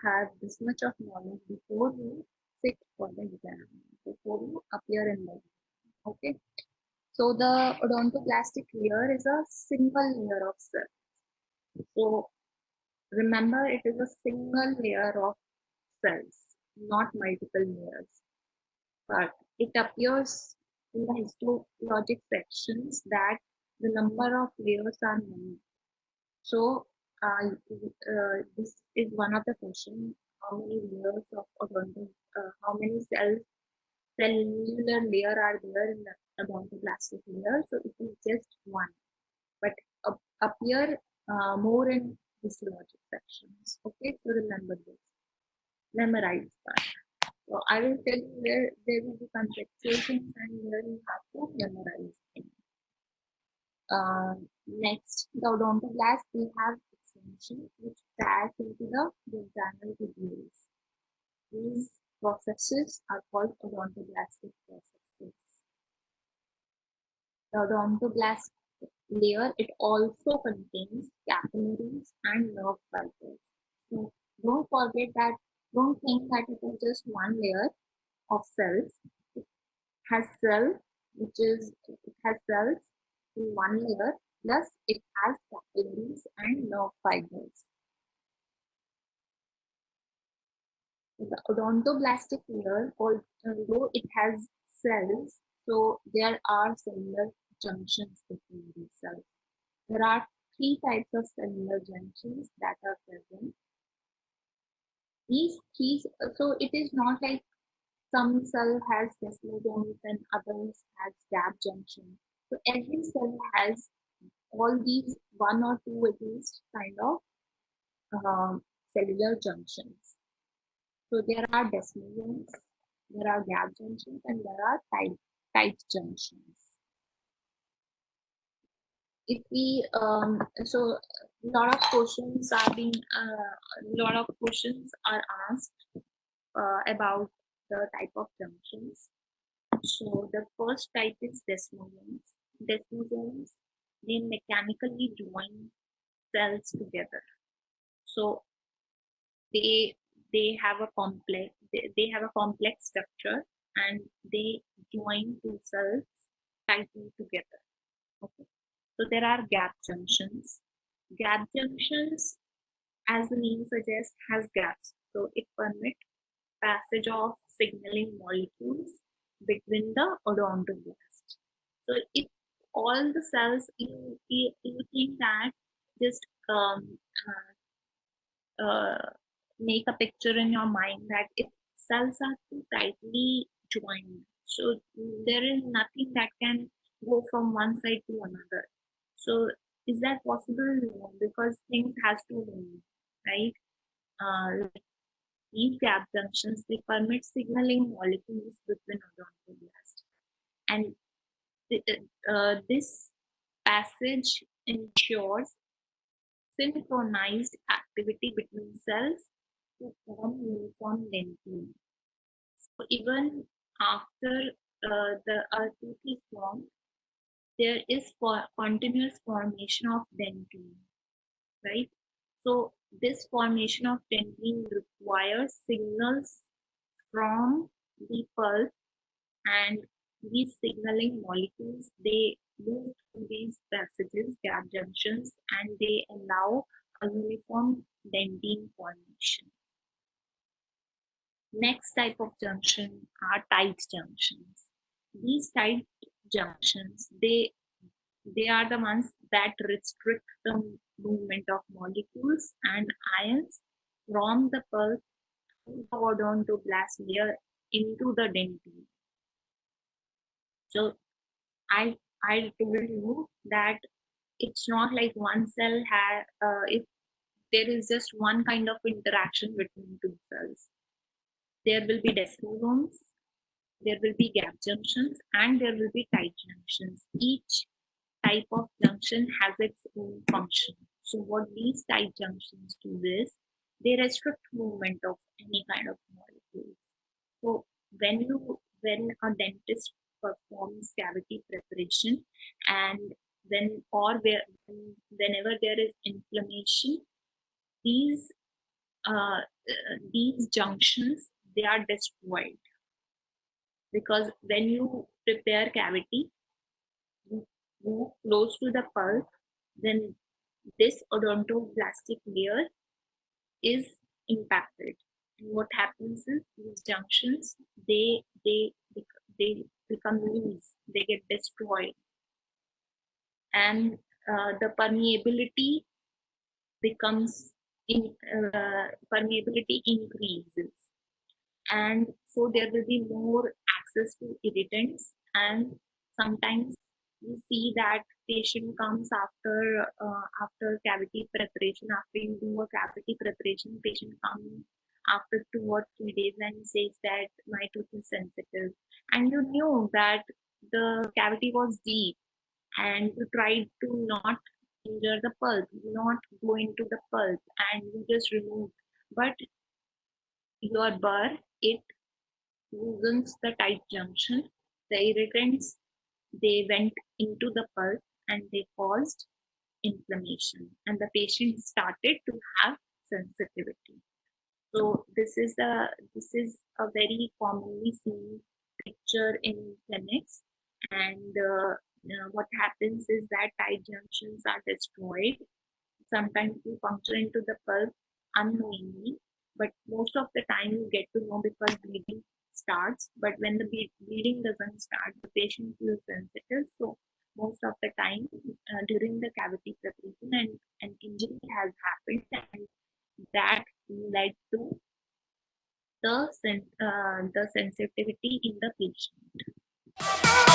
have this much of knowledge before you sit for the exam, before you appear in the exam. Okay. So the odontoblastic layer is a single layer of cells. So remember, it is a single layer of cells, not multiple layers. But it appears in the histologic sections that the number of layers are many. So this is one of the questions: how many layers of how many cellular layer are there in the odontoblastic layer? So it is just one, but appear more in histologic sections. Okay, so remember this, memorize that. So I will tell you where there will be conceptualizations and where you have to memorize things. Next, the odontoblast, we have extension which pass into the dentinal tubules. These processes are called odontoblastic processes. The odontoblast layer, it also contains capillaries and nerve fibers. So don't forget that, don't think that it is just one layer of cells. It has cells in one layer, plus it has capillaries and nerve fibers. The odontoblastic layer, although it has cells, so there are cellular junctions between these cells. There are three types of cellular junctions that are present. These three, so it is not like some cell has desmosomes and others has gap junction. So every cell has all these one or two at least kind of cellular junctions. So there are desmosomes, there are gap junctions, and there are tight junctions. If we so a lot of questions are asked about the type of junctions. So the first type is desmosomes. Desmosomes, they mechanically join cells together. So they have a complex structure and they join two cells tightly together. Okay. So there are gap junctions. Gap junctions, as the name suggests, has gaps. So it permits passage of signaling molecules between the odontoblast. So if all the cells, you think that just make a picture in your mind that if cells are too tightly joined, so there is nothing that can go from one side to another. So is that possible? No, because things has to move, right? Like these gap junctions, they permit signaling molecules between odontoblasts, and this passage ensures synchronized activity between cells to form uniform dentin. So even after the tooth is formed, there is continuous formation of dentin, right? So this formation of dentin requires signals from the pulp, and these signaling molecules, they move through these passages, gap junctions, and they allow a uniform dentin formation. Next type of junction are tight junctions. These tight junctions, they are the ones that restrict the movement of molecules and ions from the pulp to the odontoblast layer into the dentin. So I told you that it's not like one cell has if there is just one kind of interaction between two cells. There will be desmosomes, there will be gap junctions, and there will be tight junctions. Each type of junction has its own function. So what these tight junctions do is they restrict movement of any kind of molecules. So when a dentist performs cavity preparation, and whenever there is inflammation, these these junctions, they are destroyed, because when you prepare cavity, you move close to the pulp, then this odontoblastic layer is impacted. And what happens is these junctions, they become loose, they get destroyed, and the becomes permeability increases, and so there will be more access to irritants. And sometimes you see that patient comes after cavity preparation, after you do a cavity preparation, patient comes after 2 or 3 days and says that my tooth is sensitive, and you knew that the cavity was deep, and you tried to not injure the pulp, not go into the pulp, and you just remove, but your burr, it loosens the tight junction. The irritants, they went into the pulp and they caused inflammation, and the patient started to have sensitivity. So this is a very commonly seen picture in clinics, and what happens is that tight junctions are destroyed. Sometimes you puncture into the pulp unknowingly, but most of the time you get to know because bleeding starts. But when the bleeding doesn't start, the patient feels sensitive. So most of the time during the cavity preparation, and an injury has happened, and that led to the sensitivity in the patient.